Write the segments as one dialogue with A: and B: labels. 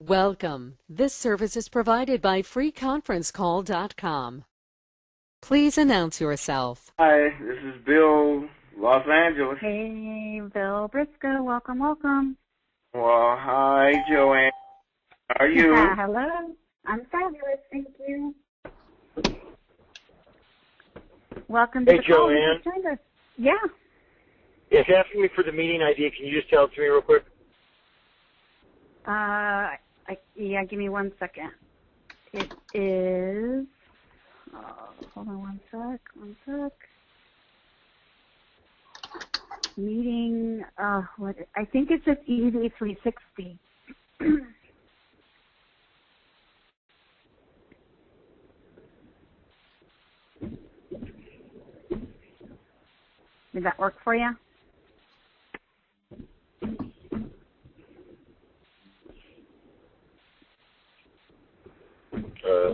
A: Welcome. This service is provided by freeconferencecall.com. Please announce yourself.
B: Hi, this is Bill, Los Angeles.
C: Hey, Bill Briscoe. Welcome, welcome.
B: Well, hi, Joanne. How are you?
C: Hello. I'm fabulous, thank you. Welcome to
D: Hey,
C: the call.
D: Joanne.
C: Yeah.
D: It's asking me for the meeting ID. Can you just tell it to me real quick?
C: Yeah, give me 1 second. It is, hold on one sec. Meeting, I think it's just EV360. Did that work for you?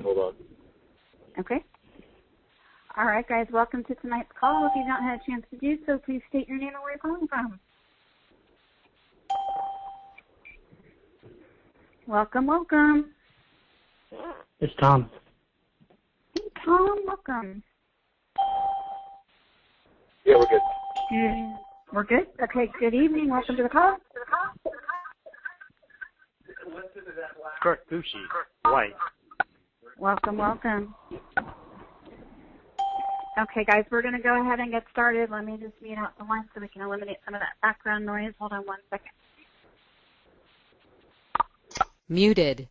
D: Hold on.
C: Okay. All right, guys, welcome to tonight's call. If you've not had a chance to do so, please state your name and where you're calling from. Welcome, welcome.
E: It's Tom.
C: Hey, Tom, welcome.
D: Yeah, we're good.
C: We're good? Okay, good evening. Welcome to the call.
E: Kurt Bushi, white.
C: Welcome, welcome. Okay, guys, we're going to go ahead and get started. Let me just mute out the line so we can eliminate some of that background noise. Hold on 1 second.
A: Muted.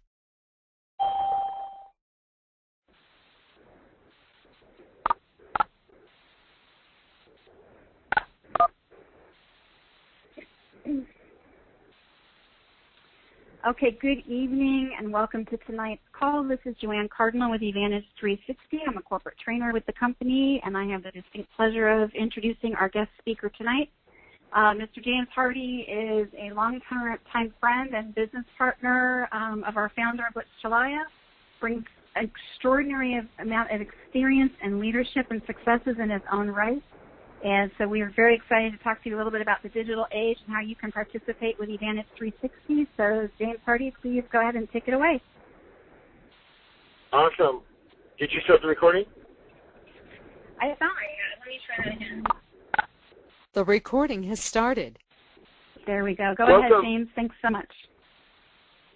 C: Okay, good evening and welcome to tonight's call. This is Joanne Cardinal with eVantage 360. I'm a corporate trainer with the company, and I have the distinct pleasure of introducing our guest speaker tonight. Mr. James Hardy is a long-time friend and business partner of our founder, Butch Chalaya, brings an extraordinary amount of experience and leadership and successes in his own right. And so we are very excited to talk to you a little bit about the digital age and how you can participate with eVantage 360. So, James Hardy, please go ahead and take it away.
D: Awesome. Did you start the recording?
C: I found it. Let me try that again.
A: The recording has started.
C: There we go. Go
D: Welcome.
C: ahead, James. Thanks so much.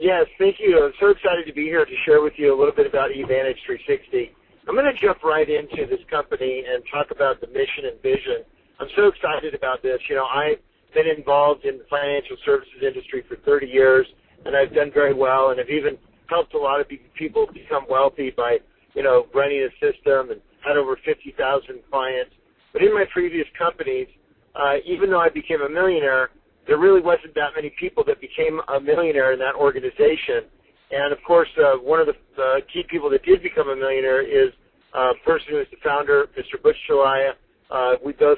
D: Yes, thank you. I'm so excited to be here to share with you a little bit about eVantage 360. I'm going to jump right into this company and talk about the mission and vision. I'm so excited about this. You know, I've been involved in the financial services industry for 30 years, and I've done very well, and I've even helped a lot of people become wealthy by, running a system and had over 50,000 clients. But in my previous companies, even though I became a millionaire, there really wasn't that many people that became a millionaire in that organization. And, of course, one of the key people that did become a millionaire is a person who is the founder, Mr. Butch Chalaya. We both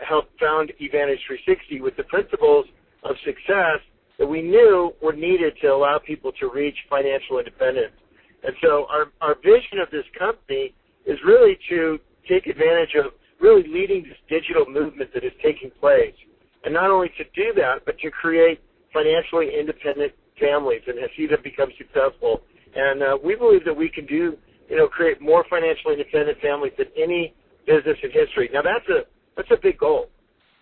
D: helped found eVantage 360 with the principles of success that we knew were needed to allow people to reach financial independence. And so our vision of this company is really to take advantage of really leading this digital movement that is taking place. And not only to do that, but to create financially independent families and see them become successful. And we believe that we can create more financially independent families than any business in history. Now that's a big goal.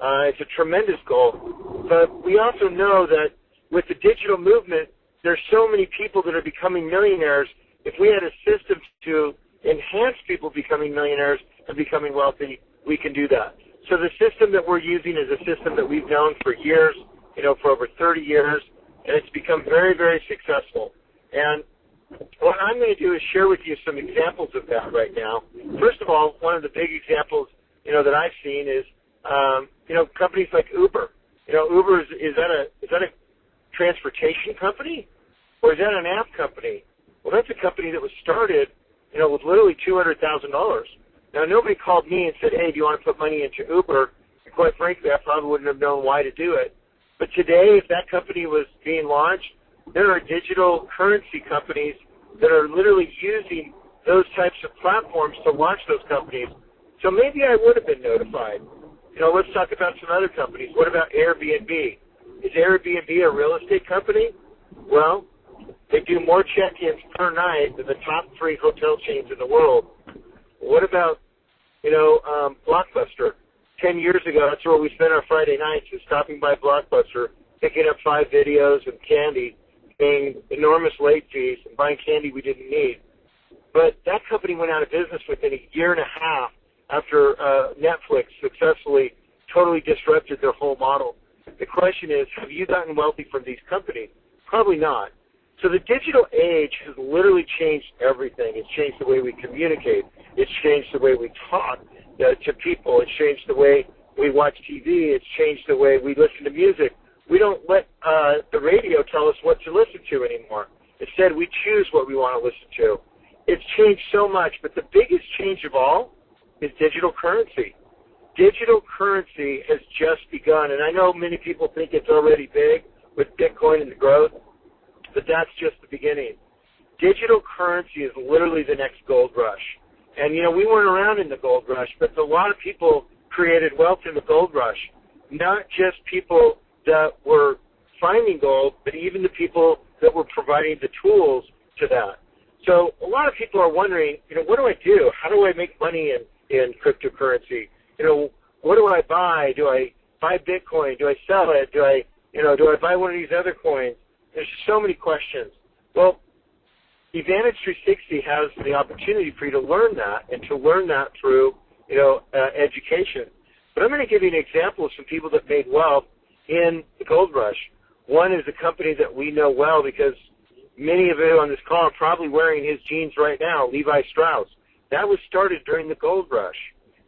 D: It's a tremendous goal. But we also know that with the digital movement, there's so many people that are becoming millionaires. If we had a system to enhance people becoming millionaires and becoming wealthy, we can do that. So the system that we're using is a system that we've known for years, for over 30 years. And it's become very, very successful. And what I'm going to do is share with you some examples of that right now. First of all, one of the big examples, that I've seen is, companies like Uber. Uber is that a transportation company, or is that an app company? Well, that's a company that was started, with literally $200,000. Now, nobody called me and said, "Hey, do you want to put money into Uber?" And quite frankly, I probably wouldn't have known why to do it. But today, if that company was being launched, there are digital currency companies that are literally using those types of platforms to launch those companies. So maybe I would have been notified. Let's talk about some other companies. What about Airbnb? Is Airbnb a real estate company? Well, more check-ins per night than the top 3 hotel chains in the world. What about, Blockbuster? 10 years ago, that's where we spent our Friday nights, is stopping by Blockbuster, picking up 5 videos and candy, paying enormous late fees, and buying candy we didn't need. But that company went out of business within a year and a half after Netflix successfully totally disrupted their whole model. The question is, have you gotten wealthy from these companies? Probably not. So the digital age has literally changed everything. It's changed the way we communicate. It's changed the way we talk to people. It's changed the way we watch TV. It's changed the way we listen to music. We don't let the radio tell us what to listen to anymore. Instead, we choose what we want to listen to. It's changed so much, but the biggest change of all is digital currency. Digital currency has just begun, and I know many people think it's already big with Bitcoin and the growth, but that's just the beginning. Digital currency is literally the next gold rush. And, we weren't around in the gold rush, but a lot of people created wealth in the gold rush, not just people that were finding gold, but even the people that were providing the tools to that. So a lot of people are wondering, what do I do? How do I make money in cryptocurrency? What do I buy? Do I buy Bitcoin? Do I sell it? Do I buy one of these other coins? There's so many questions. Well, eVantage 360 has the opportunity for you to learn that, and to learn that through, education. But I'm going to give you an example of some people that made wealth in the gold rush. One is a company that we know well because many of you on this call are probably wearing his jeans right now, Levi Strauss. That was started during the gold rush,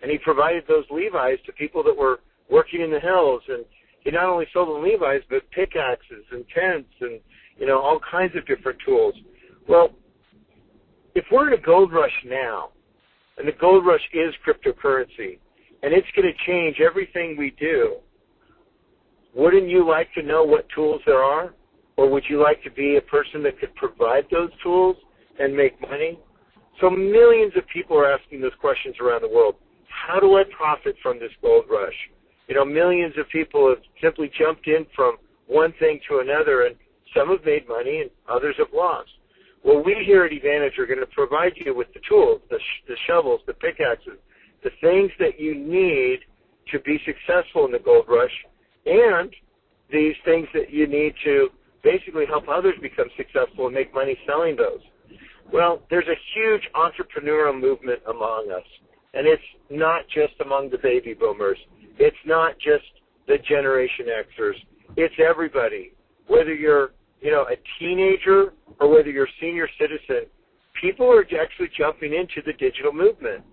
D: and he provided those Levi's to people that were working in the hills. And he not only sold them Levi's, but pickaxes and tents and, all kinds of different tools. Well, if we're in a gold rush now, and the gold rush is cryptocurrency, and it's going to change everything we do, wouldn't you like to know what tools there are? Or would you like to be a person that could provide those tools and make money? So millions of people are asking those questions around the world. How do I profit from this gold rush? Millions of people have simply jumped in from one thing to another, and some have made money and others have lost. Well, we here at eVantage are going to provide you with the tools, the shovels, the pickaxes, the things that you need to be successful in the gold rush, and these things that you need to basically help others become successful and make money selling those. Well, there's a huge entrepreneurial movement among us, and it's not just among the baby boomers. It's not just the Generation Xers. It's everybody. Whether you're, a teenager or whether you're a senior citizen, people are actually jumping into the digital movement.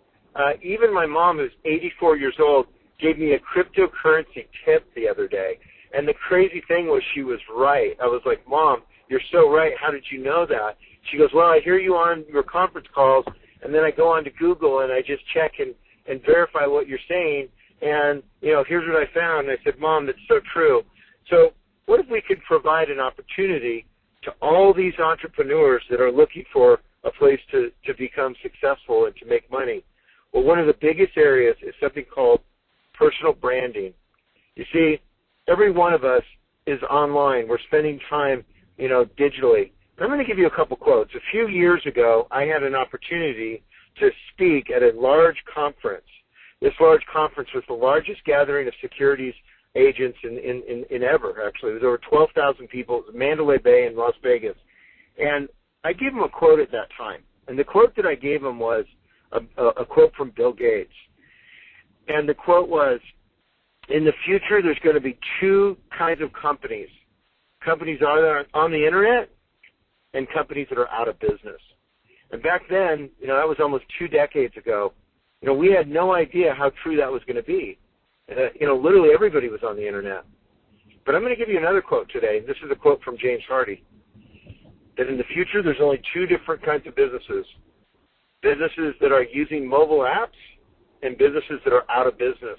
D: Even my mom, who's 84 years old, gave me a cryptocurrency tip the other day. And the crazy thing was she was right. I was like, Mom, you're so right. How did you know that? She goes, well, I hear you on your conference calls, and then I go on to Google and I just check and verify what you're saying. And, here's what I found. And I said, Mom, that's so true. So what if we could provide an opportunity to all these entrepreneurs that are looking for a place to become successful and to make money? Well, one of the biggest areas is something called personal branding. You see, every one of us is online. We're spending time, digitally. I'm going to give you a couple quotes. A few years ago, I had an opportunity to speak at a large conference. This large conference was the largest gathering of securities agents in ever, actually. It was over 12,000 people. It was Mandalay Bay in Las Vegas. And I gave him a quote at that time. And the quote that I gave him was a quote from Bill Gates. And the quote was, in the future, there's going to be two kinds of companies. Companies are on the Internet and companies that are out of business. And back then, that was almost 2 decades ago, we had no idea how true that was going to be. Literally everybody was on the Internet. But I'm going to give you another quote today. This is a quote from James Hardy. That in the future, there's only two different kinds of businesses. Businesses that are using mobile apps and businesses that are out of business.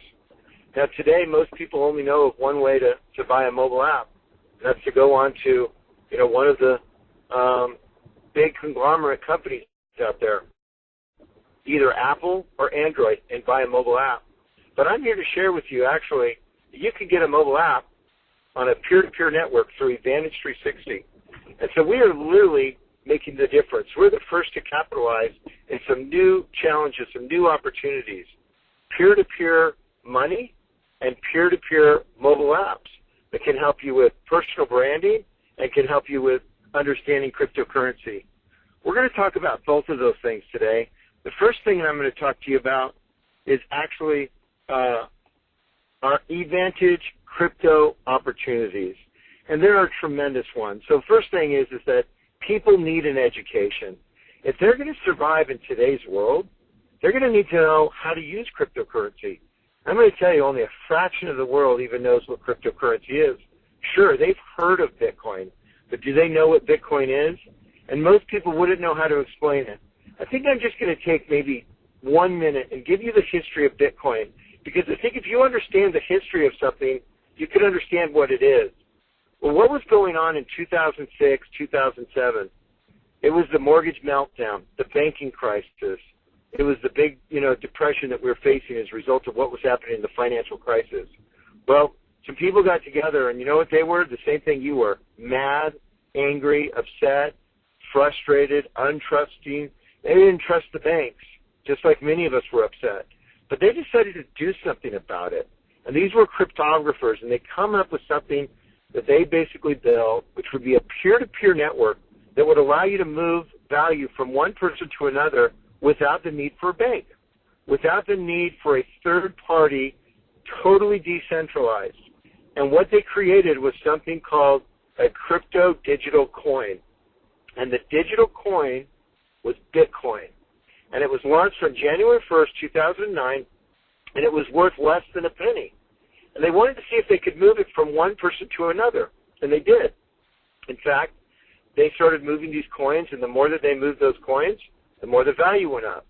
D: Now, today, most people only know of one way to buy a mobile app. And that's to go on to, one of the big conglomerate companies out there, either Apple or Android, and buy a mobile app. But I'm here to share with you, actually, you can get a mobile app on a peer-to-peer network through eVantage 360. And so we are literally making the difference. We're the first to capitalize in some new challenges, some new opportunities. Peer-to-peer money and peer-to-peer mobile apps that can help you with personal branding and can help you with understanding cryptocurrency. We're going to talk about both of those things today. The first thing that I'm going to talk to you about is actually our eVantage crypto opportunities. And there are tremendous ones. So first thing is that people need an education. If they're going to survive in today's world, they're going to need to know how to use cryptocurrency. I'm going to tell you only a fraction of the world even knows what cryptocurrency is. Sure, they've heard of Bitcoin, but do they know what Bitcoin is? And most people wouldn't know how to explain it. I think I'm just going to take maybe 1 minute and give you the history of Bitcoin, because I think if you understand the history of something, you can understand what it is. Well, what was going on in 2006, 2007? It was the mortgage meltdown, the banking crisis. It was the big, depression that we were facing as a result of what was happening in the financial crisis. Well, some people got together, and you know what they were? The same thing you were. Mad, angry, upset, frustrated, untrusting. They didn't trust the banks, just like many of us were upset. But they decided to do something about it. And these were cryptographers, and they come up with something that they basically built, which would be a peer-to-peer network that would allow you to move value from one person to another without the need for a bank, without the need for a third party, totally decentralized. And what they created was something called a crypto digital coin. And the digital coin was Bitcoin. And it was launched on January 1st, 2009, and it was worth less than a penny. And they wanted to see if they could move it from one person to another, and they did. In fact, they started moving these coins, and the more that they moved those coins, the more the value went up.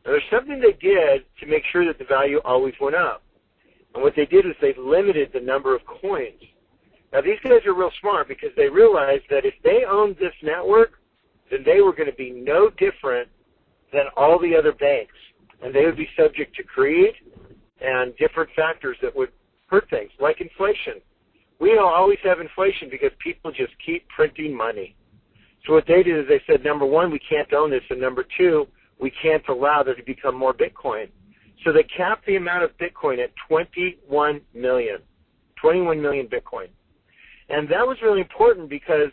D: Now, there's something they did to make sure that the value always went up. And what they did was they limited the number of coins. Now, these guys are real smart because they realized that if they owned this network, then they were going to be no different than all the other banks. And they would be subject to greed and different factors that would hurt things, like inflation. We always have inflation because people just keep printing money. So what they did is they said, number one, we can't own this, and number two, we can't allow there to become more Bitcoin. So they capped the amount of Bitcoin at 21 million Bitcoin. And that was really important because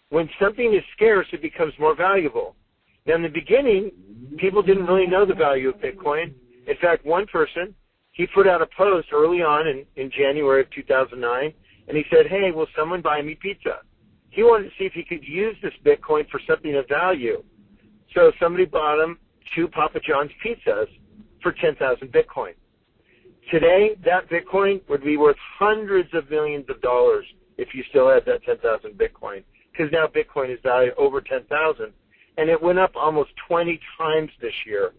D: when something is scarce, it becomes more valuable. Now, in the beginning, people didn't really know the value of Bitcoin. In fact, one person, he put out a post early on in January of 2009, and he said, hey, will someone buy me pizza? He wanted to see if he could use this Bitcoin for something of value. So somebody bought him 2 Papa John's pizzas for 10,000 Bitcoin. Today, that Bitcoin would be worth hundreds of millions of dollars if you still had that 10,000 Bitcoin, because now Bitcoin is valued over 10,000, and it went up almost 20 times this year,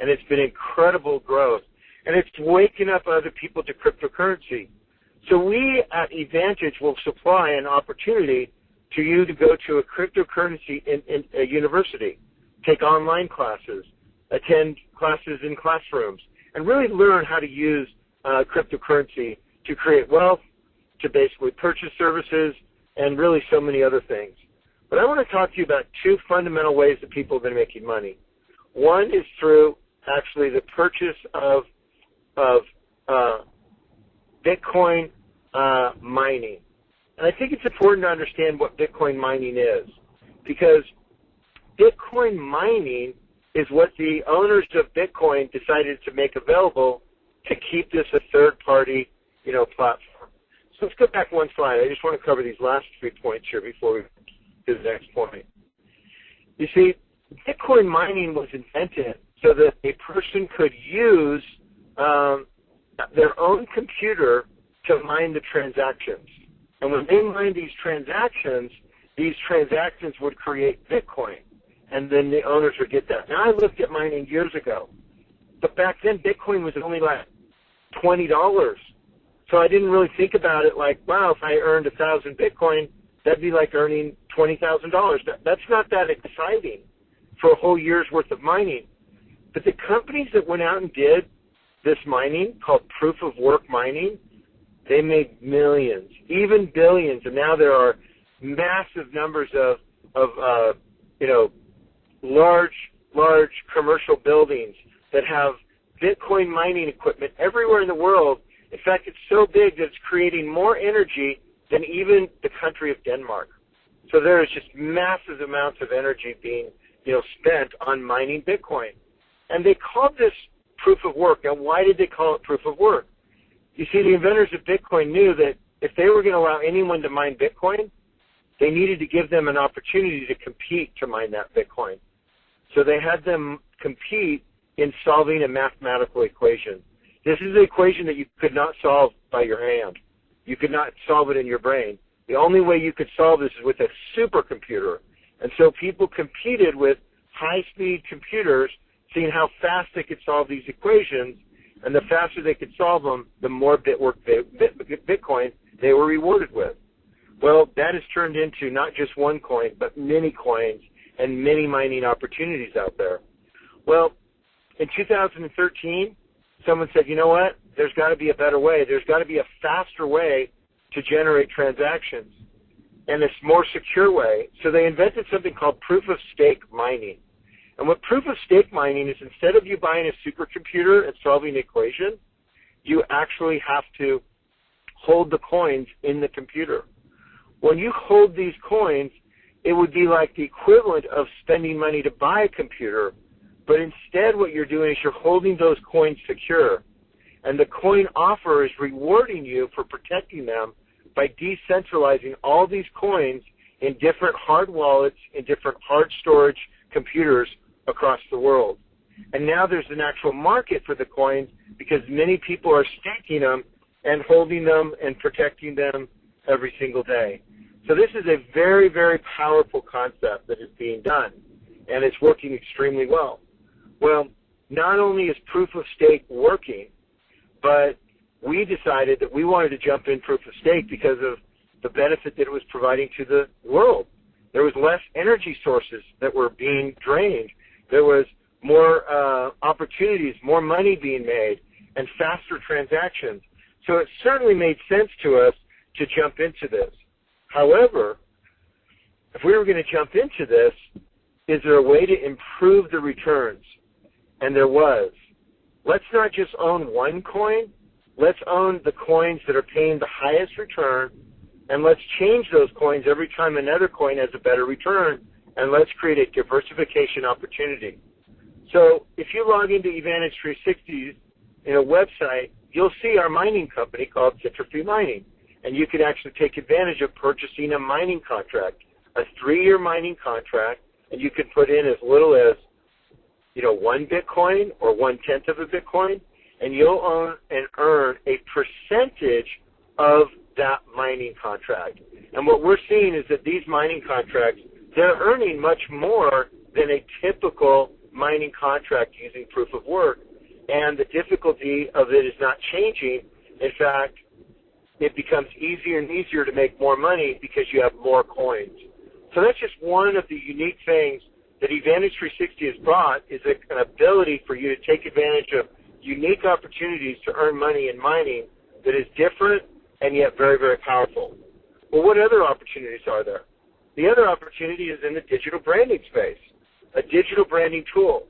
D: and it's been incredible growth, and it's waking up other people to cryptocurrency. So we at eVantage will supply an opportunity to you to go to a cryptocurrency in a university, take online classes, attend classes in classrooms, and really learn how to use cryptocurrency to create wealth, to basically purchase services, and really so many other things. But I want to talk to you about 2 fundamental ways that people have been making money. One is through actually the purchase of Bitcoin mining. And I think it's important to understand what Bitcoin mining is, because Bitcoin mining is what the owners of Bitcoin decided to make available to keep this a third-party, platform. So let's go back one slide. I just want to cover these last 3 points here before we to the next point. You see, Bitcoin mining was invented so that a person could use their own computer to mine the transactions. And when they mined these transactions would create Bitcoin. And then the owners would get that. Now, I looked at mining years ago, but back then Bitcoin was only like $20. So I didn't really think about it like, wow, if I earned 1,000 Bitcoin, that'd be like earning $20,000. That's not that exciting for a whole year's worth of mining. But the companies that went out and did this mining, called proof of work mining, they made millions, even billions. And now there are massive numbers of large commercial buildings that have Bitcoin mining equipment everywhere in the world. In fact, it's so big that it's creating more energy than even the country of Denmark. So there is just massive amounts of energy being, spent on mining Bitcoin. And they called this proof of work. Now, why did they call it proof of work? You see, the inventors of Bitcoin knew that if they were going to allow anyone to mine Bitcoin, they needed to give them an opportunity to compete to mine that Bitcoin. So they had them compete in solving a mathematical equation. This is an equation that you could not solve by your hand. You could not solve it in your brain. The only way you could solve this is with a supercomputer. And so people competed with high-speed computers, seeing how fast they could solve these equations, and the faster they could solve them, the more Bitcoin they were rewarded with. Well, that has turned into not just one coin, but many coins and many mining opportunities out there. Well, in 2013, someone said, you know what? There's got to be a better way. There's got to be a faster way to generate transactions and a more secure way. So they invented something called proof-of-stake mining. And what proof-of-stake mining is, instead of you buying a supercomputer and solving the equation, you actually have to hold the coins in the computer. When you hold these coins, it would be like the equivalent of spending money to buy a computer, but instead what you're doing is you're holding those coins secure. And the coin offer is rewarding you for protecting them by decentralizing all these coins in different hard wallets, in different hard storage computers across the world. And now there's an actual market for the coins because many people are staking them and holding them and protecting them every single day. So this is a very, very powerful concept that is being done, and it's working extremely well. Well, not only is proof of stake working, but we decided that we wanted to jump in proof of stake because of the benefit that it was providing to the world. There was less energy sources that were being drained. There was more opportunities, more money being made, and faster transactions. So it certainly made sense to us to jump into this. However, if we were going to jump into this, is there a way to improve the returns? And there was. Let's not just own one coin. Let's own the coins that are paying the highest return, and let's change those coins every time another coin has a better return, and let's create a diversification opportunity. So if you log into eVantage 360's website, you'll see our mining company called Citrify Mining, and you can actually take advantage of purchasing a mining contract, a 3-year mining contract, and you can put in as little as 1 Bitcoin or 1/10 of a Bitcoin, and you'll own and earn a percentage of that mining contract. And what we're seeing is that these mining contracts, they're earning much more than a typical mining contract using proof of work. And the difficulty of it is not changing. In fact, it becomes easier and easier to make more money because you have more coins. So that's just one of the unique things that eVantage 360 has brought, is an ability for you to take advantage of unique opportunities to earn money in mining that is different and yet very, very powerful. Well, what other opportunities are there? The other opportunity is in the digital branding space, a digital branding tool.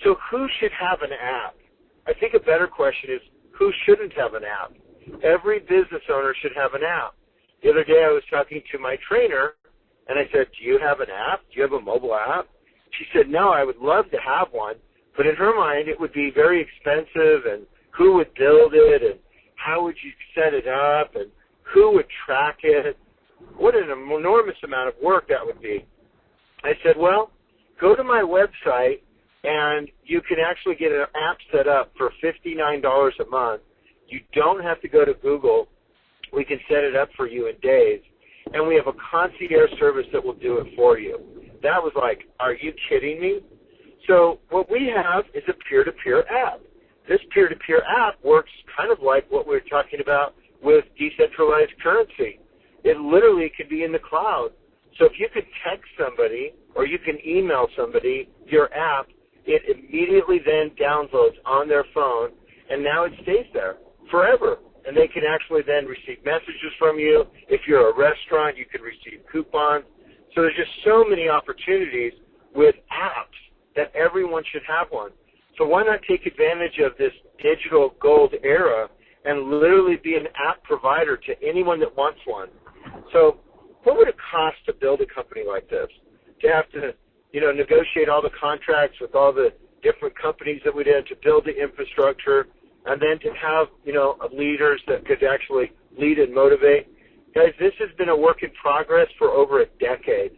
D: So who should have an app? I think a better question is, who shouldn't have an app? Every business owner should have an app. The other day I was talking to my trainer, and I said, do you have an app? Do you have a mobile app? She said, no, I would love to have one, but in her mind it would be very expensive, and who would build it, and how would you set it up, and who would track it? What an enormous amount of work that would be. I said, well, go to my website, and you can actually get an app set up for $59 a month. You don't have to go to Google. We can set it up for you in days, and we have a concierge service that will do it for you. That was like, are you kidding me? So what we have is a peer-to-peer app. This peer-to-peer app works kind of like what we were talking about with decentralized currency. It literally could be in the cloud. So if you could text somebody or you can email somebody your app, it immediately then downloads on their phone, and now it stays there forever. And they can actually then receive messages from you. If you're a restaurant, you can receive coupons. So there's just so many opportunities with apps that everyone should have one. So why not take advantage of this digital gold era and literally be an app provider to anyone that wants one? So what would it cost to build a company like this? To have to, negotiate all the contracts with all the different companies that we did, to build the infrastructure, and then to have, leaders that could actually lead and motivate. Guys, this has been a work in progress for over a decade.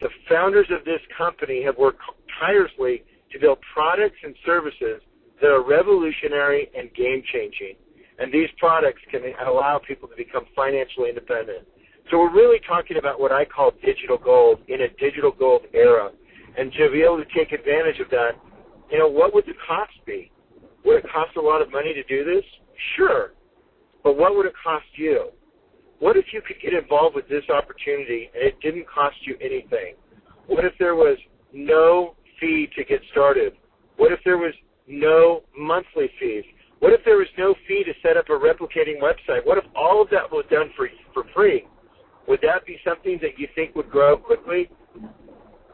D: The founders of this company have worked tirelessly to build products and services that are revolutionary and game-changing. And these products can allow people to become financially independent. So we're really talking about what I call digital gold in a digital gold era. And to be able to take advantage of that, what would the cost be? Would it cost a lot of money to do this? Sure. But what would it cost you? What if you could get involved with this opportunity and it didn't cost you anything? What if there was no fee to get started? What if there was no monthly fees? What if there was no fee to set up a replicating website? What if all of that was done for free? Would that be something that you think would grow quickly?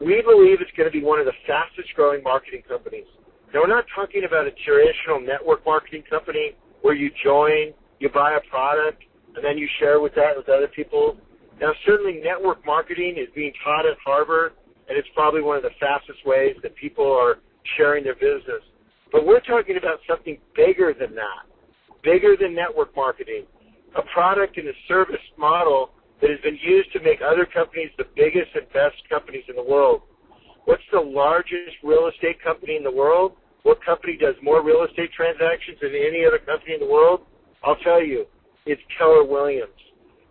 D: We believe it's going to be one of the fastest growing marketing companies. Now, we're not talking about a traditional network marketing company where you join, you buy a product, and then you share with other people. Now, certainly network marketing is being taught at Harvard, and it's probably one of the fastest ways that people are sharing their business. But we're talking about something bigger than that, bigger than network marketing, a product and a service model that has been used to make other companies the biggest and best companies in the world. What's the largest real estate company in the world? What company does more real estate transactions than any other company in the world? I'll tell you, it's Keller Williams,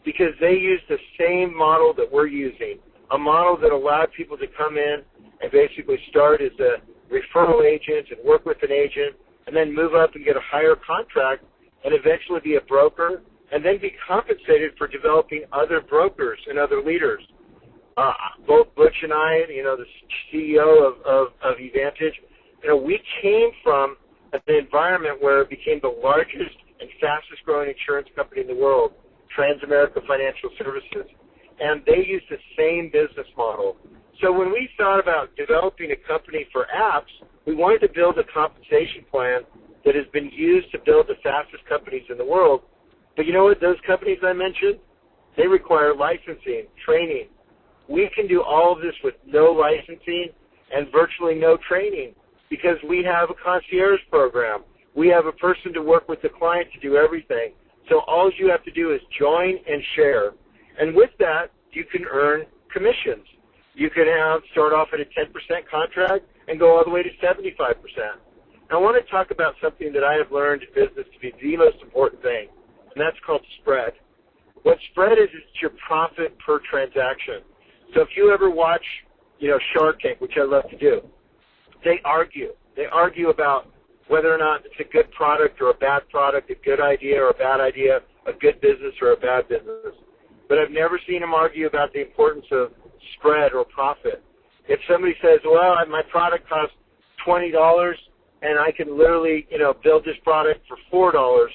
D: because they use the same model that we're using, a model that allowed people to come in and basically start as a referral agent and work with an agent and then move up and get a higher contract and eventually be a broker and then be compensated for developing other brokers and other leaders. Both Butch and I, the CEO of eVantage, we came from an environment where it became the largest and fastest growing insurance company in the world, Transamerica Financial Services. And they use the same business model. So when we thought about developing a company for apps, we wanted to build a compensation plan that has been used to build the fastest companies in the world. But you know what? Those companies I mentioned, they require licensing, training. We can do all of this with no licensing and virtually no training because we have a concierge program. We have a person to work with the client to do everything. So all you have to do is join and share. And with that, you can earn commissions. You can start off at a 10% contract and go all the way to 75%. I want to talk about something that I have learned in business to be the most important thing, and that's called spread. What spread is, it's your profit per transaction. So if you ever watch, Shark Tank, which I love to do, they argue. They argue about whether or not it's a good product or a bad product, a good idea or a bad idea, a good business or a bad business. But I've never seen them argue about the importance of spread or profit. If somebody says, well, my product costs $20 and I can literally, build this product for $4,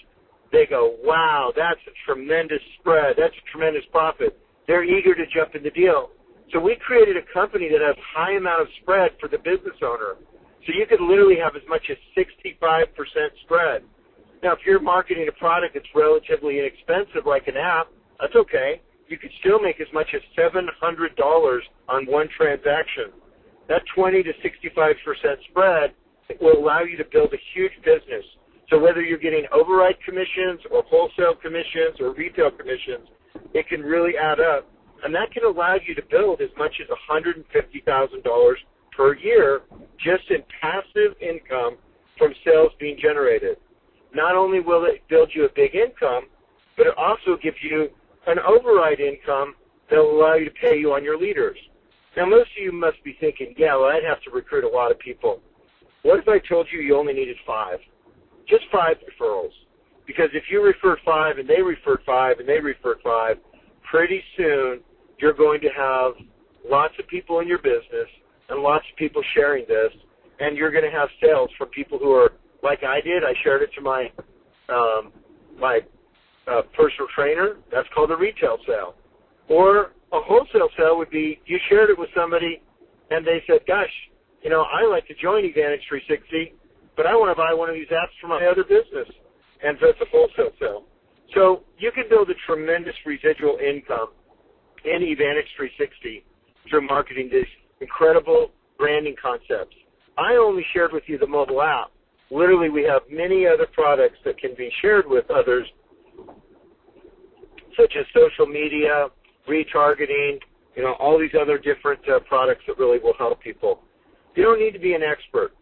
D: they go, wow, that's a tremendous spread. That's a tremendous profit. They're eager to jump in the deal. So we created a company that has high amount of spread for the business owner. So you could literally have as much as 65% spread. Now, if you're marketing a product that's relatively inexpensive, like an app, that's okay. You could still make as much as $700 on one transaction. That 20 to 65% spread will allow you to build a huge business. So whether you're getting override commissions or wholesale commissions or retail commissions, it can really add up. And that can allow you to build as much as $150,000 per year just in passive income from sales being generated. Not only will it build you a big income, but it also gives you an override income that will allow you to pay you on your leaders. Now, most of you must be thinking, yeah, well, I'd have to recruit a lot of people. What if I told you only needed 5? Just 5 referrals. Because if you referred 5 and they referred 5 and they referred 5, pretty soon you're going to have lots of people in your business and lots of people sharing this, and you're going to have sales from people who are, like I did, I shared it to my personal trainer. That's called a retail sale. Or a wholesale sale would be you shared it with somebody and they said, gosh, I like to join eVantage 360, but I want to buy one of these apps for my other business. And so it's a wholesale sale. So you can build a tremendous residual income in eVantage 360 through marketing these incredible branding concepts. I only shared with you the mobile app. Literally, we have many other products that can be shared with others, such as social media, retargeting, all these other different products that really will help people. You don't need to be an expert.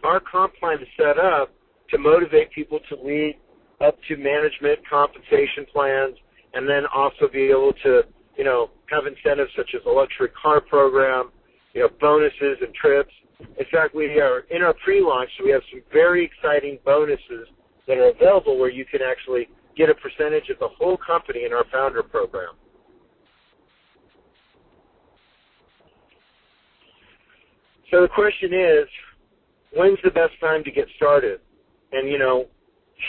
D: Our comp plan is set up to motivate people to lead up to management compensation plans, and then also be able to, have incentives such as a luxury car program, bonuses and trips. In fact, we are in our pre-launch, so we have some very exciting bonuses that are available where you can actually get a percentage of the whole company in our founder program. So the question is, when's the best time to get started? And,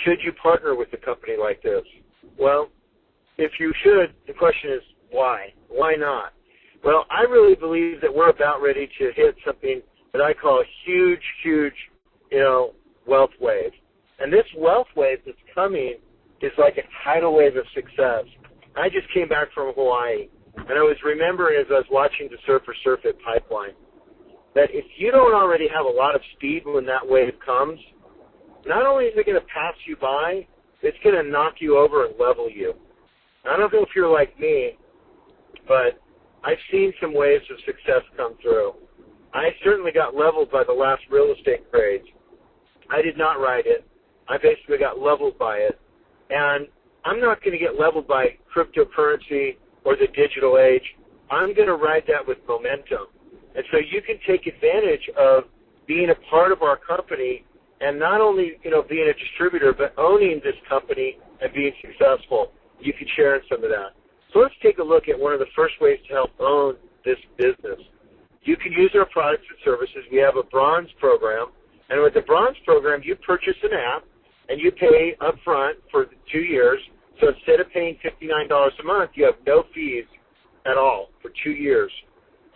D: should you partner with a company like this? Well, if you should, the question is why? Why not? Well, I really believe that we're about ready to hit something that I call a huge, wealth wave. And this wealth wave that's coming is like a tidal wave of success. I just came back from Hawaii, and I was remembering as I was watching the surfer surf at Pipeline, that if you don't already have a lot of speed when that wave comes, not only is it going to pass you by, it's going to knock you over and level you. I don't know if you're like me, but I've seen some waves of success come through. I certainly got leveled by the last real estate craze. I did not ride it. I basically got leveled by it. And I'm not going to get leveled by cryptocurrency or the digital age. I'm going to ride that with momentum. And so you can take advantage of being a part of our company and not only, being a distributor, but owning this company and being successful. You can share in some of that. So let's take a look at one of the first ways to help own this business. You can use our products and services. We have a bronze program. And with the bronze program, you purchase an app and you pay up front for 2 years. So instead of paying $59 a month, you have no fees at all for 2 years.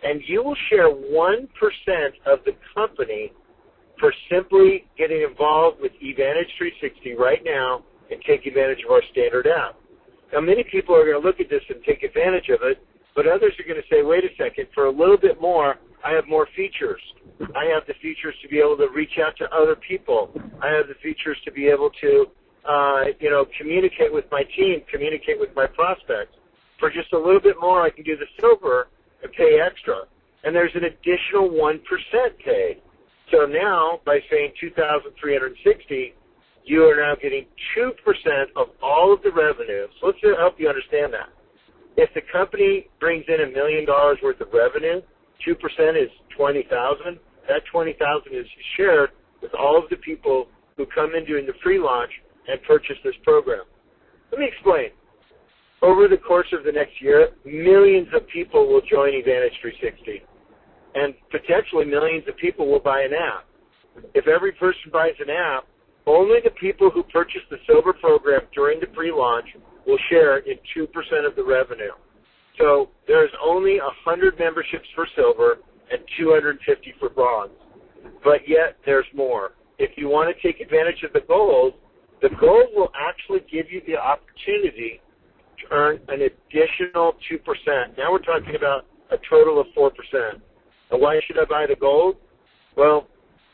D: And you will share 1% of the company for simply getting involved with eVantage 360 right now and take advantage of our standard app. Now, many people are going to look at this and take advantage of it, but others are going to say, wait a second, for a little bit more, I have more features. I have the features to be able to reach out to other people. I have the features to be able to, communicate with my team, communicate with my prospects. For just a little bit more, I can do the silver and pay extra. And there's an additional 1% paid. So now, by saying $2,360, you are now getting 2% of all of the revenue. So let's help you understand that. If the company brings in $1 million worth of revenue, 2% is $20,000. That $20,000 is shared with all of the people who come in during the pre-launch and purchase this program. Let me explain. Over the course of the next year, millions of people will join eVantage 360, and potentially millions of people will buy an app. If every person buys an app, only the people who purchase the silver program during the pre-launch will share in 2% of the revenue. So there's only 100 memberships for silver and 250 for bronze. But yet there's more. If you want to take advantage of the gold will actually give you the opportunity to earn an additional 2%. Now we're talking about a total of 4%. And why should I buy the gold? Well,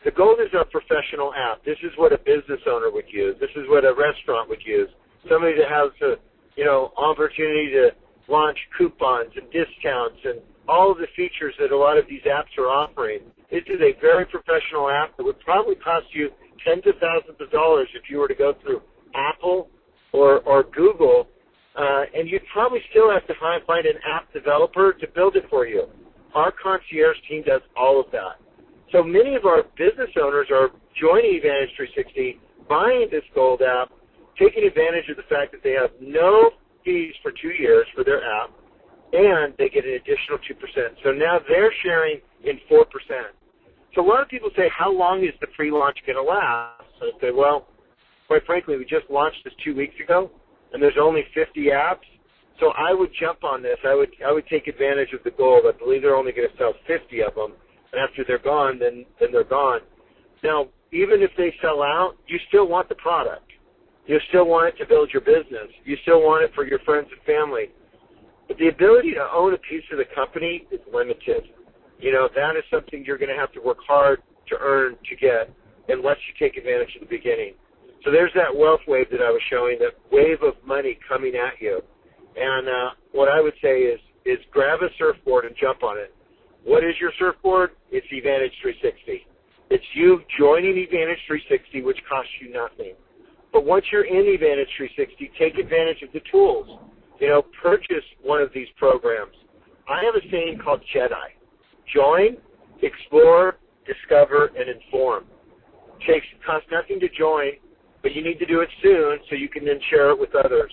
D: the gold is our professional app. This is what a business owner would use. This is what a restaurant would use. Somebody that has the, opportunity to launch coupons and discounts and all of the features that a lot of these apps are offering. This is a very professional app that would probably cost you tens of thousands of dollars if you were to go through Apple or Google, and you'd probably still have to find an app developer to build it for you. Our concierge team does all of that. So many of our business owners are joining eVantage 360, buying this gold app, taking advantage of the fact that they have no fees for 2 years for their app, and they get an additional 2%. So now they're sharing in 4%. So a lot of people say, how long is the pre-launch going to last? So I say, well, quite frankly, we just launched this 2 weeks ago, and there's only 50 apps. So I would jump on this. I would take advantage of the gold. I believe they're only going to sell 50 of them, and after they're gone, then they're gone. Now, even if they sell out, you still want the product. You still want it to build your business. You still want it for your friends and family. But the ability to own a piece of the company is limited. That is something you're going to have to work hard to earn to get unless you take advantage at the beginning. So there's that wealth wave that I was showing, that wave of money coming at you. And what I would say is grab a surfboard and jump on it. What is your surfboard? It's eVantage 360. It's you joining eVantage 360, which costs you nothing. But once you're in eVantage 360, take advantage of the tools. Purchase one of these programs. I have a saying called JEDI. Join, explore, discover, and inform. It costs nothing to join, but you need to do it soon so you can then share it with others.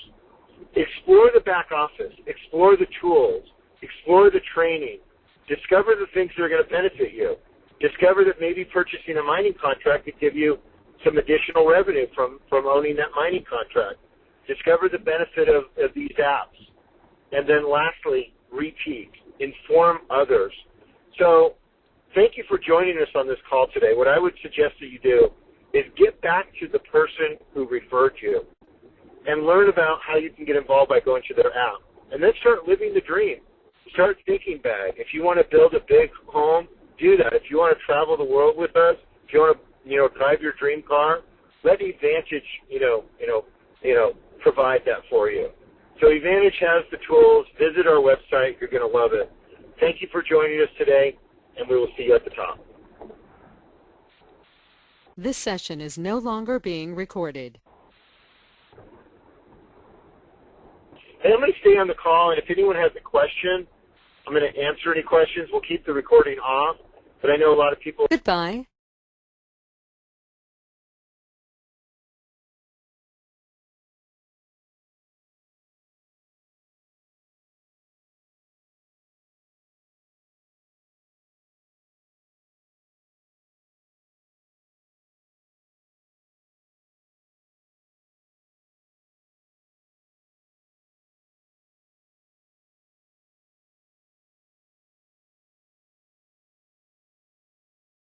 D: Explore the back office. Explore the tools. Explore the training. Discover the things that are going to benefit you. Discover that maybe purchasing a mining contract could give you some additional revenue from owning that mining contract. Discover the benefit of these apps. And then lastly, repeat. Inform others. So thank you for joining us on this call today. What I would suggest that you do is get back to the person who referred you and learn about how you can get involved by going to their app. And then start living the dream. Start thinking big. If you want to build a big home, do that. If you want to travel the world with us, if you want to drive your dream car, let eVantage provide that for you. So eVantage has the tools. Visit our website. You're going to love it. Thank you for joining us today, and we will see you at the top.
A: This session is no longer being recorded.
D: And I'm going to stay on the call, and if anyone has a question, I'm going to answer any questions. We'll keep the recording off, but I know a lot of people.
A: Goodbye.